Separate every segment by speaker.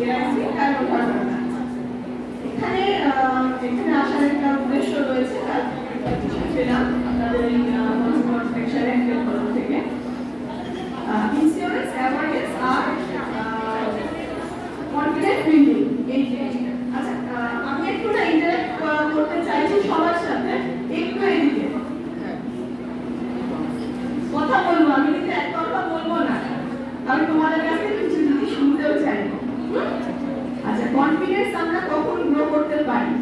Speaker 1: LIC আর motor এখানে এখানে আসার একটা উদ্দেশ্য রয়েছে পেলাম আপনাদের এই কনজিউমার প্রোটেকশনের তরফ থেকে ইন্স্যুরেন্স অ্যাওয়ারনেস আর কনফিডেন্স বিল্ডিং এই যে আচ্ছা আমি একটু না ইন্টারঅ্যাক্ট করতে চাইছি সবার সাথে একটু এদিকে কথা বলবো আমি কিন্তু এক কথা বলবো না আমি তোমাদের কাছে কিছু জিনিস শুনতেও চাই আচ্ছা কনফিডেন্স আমরা কখন গ্রো করতে পারি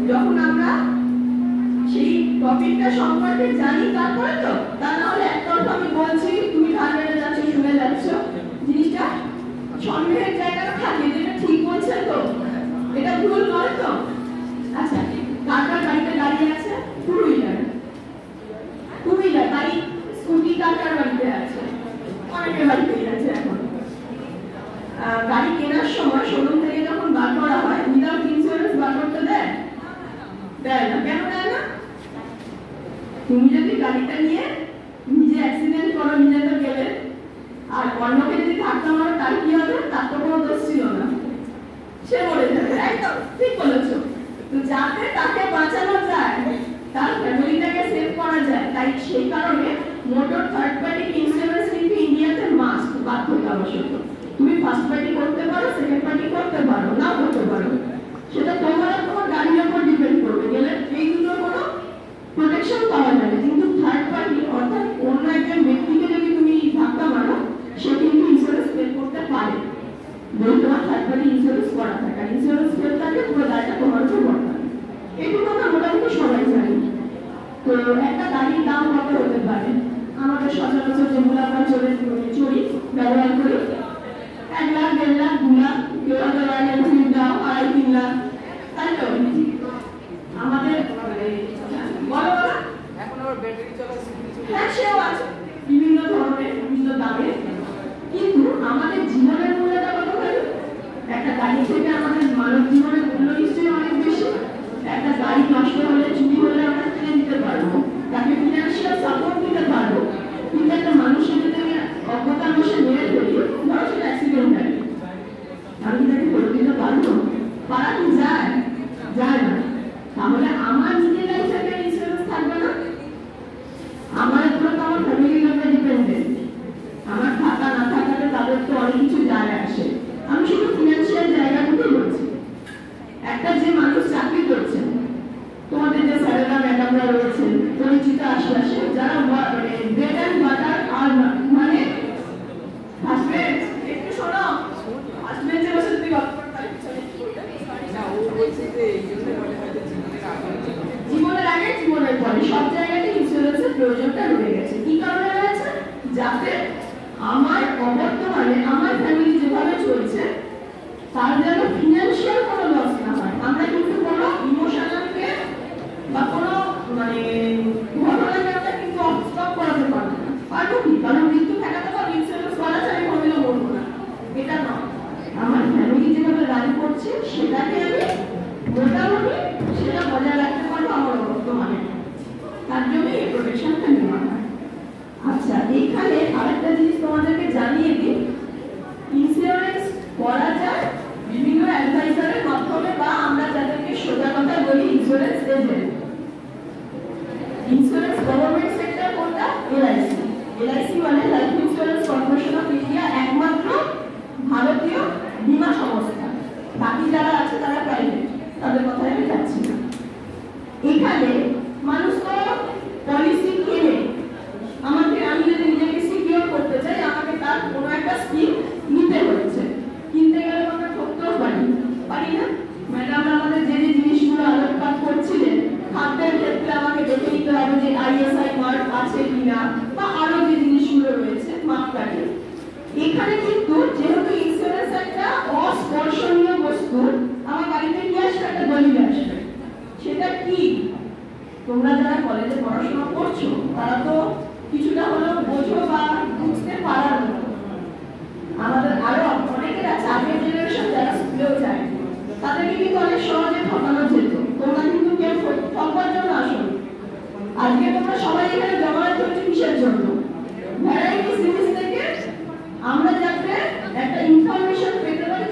Speaker 1: যখন আমরা সেই টপিকটা সম্পর্কে জানি তারপরে তো তা না হলে একতরফা আমি বলছি তুমি কান মেরে যাচ্ছ শুনে যাচ্ছ জিনিসটা সন্দেহের জায়গাটা থাকে যে এটা ঠিক বলছে তো এটা ভুল নয় তো আচ্ছা কার কার বাড়িতে দাঁড়িয়ে আছে টু হুইলার বাইক স্কুটি কার কার বাড়িতে আছে অনেকের বাড়িতেই আছে এখন গাড়ি কেনার সময় শোরুম থেকে যখন বার করা হয় উইদাউট ইন্স্যুরেন্স বার করতে দেয় না কেন দেয় না তুমি যদি গাড়িটা নিয়ে নিজে অ্যাক্সিডেন্ট করো নিজে তো গেলে আর অন্যকে যদি ধাক্কা মারো তার কি হবে তার তো কোনো দোষ ছিল না সে মরে যাবে একদম ঠিক বলেছো তো যাতে তাকে বাঁচানো যায় তার ফ্যামিলিটাকে সেভ করা যায় তাই সেই কারণে মোটর থার্ড পার্টি ইন্স্যুরেন্স কিন্তু ইন্ডিয়াতে মাস্ট বাধ্যতামূলক তুমি ফার্স্ট পার্টি করতে পারো সেকেন্ড পার্টি করতে পারো না করতে পারো সেটা তোমার গাড়ির উপর ডিপেন্ড করবে গেলে এই দুটোর কোনো প্রোটেকশন পাওয়া যাবে কিন্তু থার্ড পার্টি অর্থাৎ অন্য একজন ব্যক্তিকে যদি তুমি ধাক্কা মারো সে কিন্তু ইন্স্যুরেন্স পে করতে পারে যদি তোমার থার্ড পার্টি ইন্স্যুরেন্স করা থাকে আর ইন্স্যুরেন্স ফেল থাকে পুরো দায়টা তোমার উপর বর্তাবে এটুকু আমরা মোটামুটি সবাই জানি তো একটা গাড়ির দাম কত হতে পারে আমাদের সচরাচর যেগুলো আমরা চড়ি ব্যবহার করি 1 লাখ 1.5 লাখ 2 লাখ কেউ আমাদের রয়্যাল এনফিল্ড দাও 2.5-3 লাখ তাই তো আমাদের বলো না এখন আবার ব্যাটারি চলা হ্যাঁ সেও আছে বিভিন্ন ধরনের বিভিন্ন দামে কিন্তু আমাদের জীবনের মূল্যটা কত ভালো একটা গাড়ি থেকে আমাদের মানব জীবনের মূল্য নিশ্চয়ই অনেক বেশি একটা গাড়ি নষ্ট হলে চুরি হলে আমরা কিনে দিতে পারবো তাকে ফিনান্সিয়াল সাপোর্ট দিতে পারবো কিন্তু একটা মানুষের যদি আমি অজ্ঞতাবশে মেরে ফেলি ধরো সেটা অ্যাক্সিডেন্ট হয় আমি তাকে করে দিতে পারবো পারা কি যায় না তাহলে আমার নিজের লাইফে ইন্স্যুরেন্স থাকবে না আমার উপর তো আমার ফ্যামিলির উপর ডিপেন্ডেন্ট আমার থাকা না থাকাতে তাদের তো অনেক কিছু যায় আসে আমি শুধু ফিনান্সিয়াল জায়গাটুকুই বলছি একটা যে মানুষ চাকরি করছে তোমাদের যে স্যারেরা ম্যাডামরা রয়েছেন পরিচিত আশপাশে যারা ব্রেড অ্যান্ড বাটার আর মানে হাজবেন্ড একটু শোনো হাজবেন্ড যে বসে তুমি গল্প জীবনের আগে জীবনের পরে সব জায়গাতে ইন্স্যুরেন্সের প্রয়োজনটা রয়ে গেছে কি কারণে রয়েছে যাতে আমার বর্তমানে আমার ফ্যামিলি যেভাবে চলছে তার যেন ফিনান্সিয়াল কোনো লস না হয় আমরা কিন্তু কোনো ইমোশনালকে বা কোনো মানে ঘটনাকে আমরা কিন্তু স্টপ করাতে পারবো না পারবো কি কারণ মৃত্যু ঠেকাতে পারবো ইন্স্যুরেন্স করা যায় আমি কোনোদিনও বলবো না এটা নয় আমার ফ্যামিলি যেভাবে রান করছে সেটাকে আমি মোটামুটি সেটা বজায় রাখতে পারবো আমার বর্তমানে তার জন্য এই প্রোটেকশনটা নেওয়া হয় আচ্ছা এইখানে আরেকটা জিনিস তোমাদেরকে জানিয়ে দিই ইন্স্যুরেন্স করা যায় বিভিন্ন অ্যাডভাইজারের মাধ্যমে বা আমরা যাদেরকে সোজা কথা বলি insurance agent insurance government sector কোনটা এলআইসি মানে life insurance corporation of India একমাত্র ভারতীয় বীমা সংস্থা বাকি যারা আছে তারা প্রাইভেট তাদের কথায় আমি যাচ্ছি না এখানে মানুষ তো পলিসি কিনে আমি যদি নিজেকে সিকিউর করতে চাই আমাকে তার কোনো একটা স্কিম নিতে হচ্ছে কিনতে গেলে আমরা ঠকতেও পারি না ম্যাডাম আমাদের যে জিনিসগুলো আলোকপাত করছিলেন খাদ্যের ক্ষেত্রে আমাকে দেখে নিতে হবে যে আইএসআই মার্ক আছে কিনা বা আরো যে জিনিসগুলো রয়েছে মাপকাঠি এখানে কিন্তু যেহেতু ইন্স্যুরেন্স একটা অস্পর্শনীয় বস্তু আমার বাড়িতে কি আসবে একটা দলিল আসবে সেটা কি তোমরা যারা কলেজে পড়াশোনা করছো তারা তো কিছুটা হলেও বোঝো বা বুঝতে পারার মতো আমাদের আরো অনেকের আছে আগের জেনারেশন যারা স্কুলেও যায় তাদেরকে কিন্তু অনেক সহজে ঠকানো যেত তোমরা কিন্তু কেউ ঠকবার জন্য আসো আজকে তোমরা সবাই এখানে জমায়েত হয়েছে কিসের জন্য ভ্যারাইটি সিরিজ থেকে আমরা যাতে একটা ইনফরমেশন পেতে পারি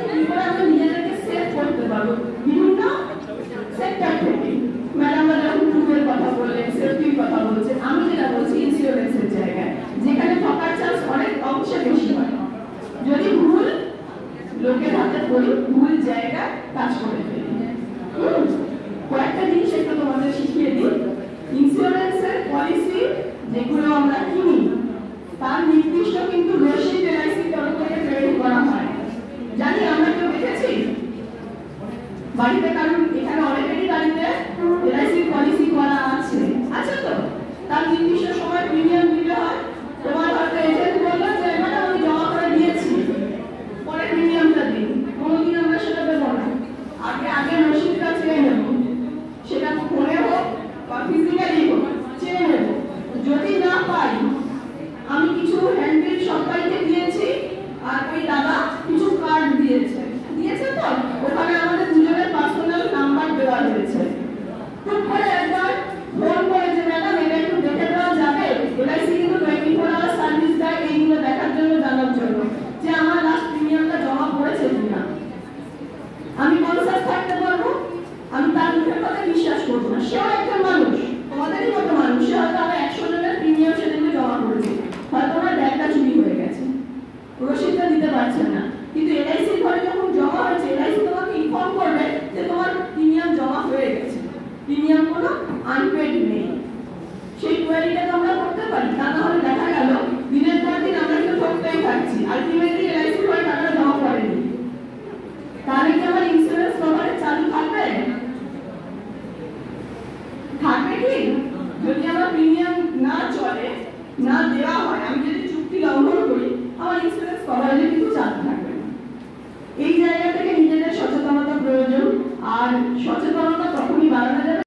Speaker 1: রাখছি, আলটিমেটলি এলআইসি করে টাকাটা জমা করেনি, তাহলে কি আমার ইন্স্যুরেন্স কভারেজ চালু থাকবে? থাকবে কি? যদি আমার প্রিমিয়াম না চলে, না দেওয়া হয়, আমি যদি চুক্তি লঙ্ঘন করি, আমার ইন্স্যুরেন্স কভারেজ কিন্তু চালু থাকবে না। এই জায়গা থেকে নিজেদের সচেতনতা প্রয়োজন। আর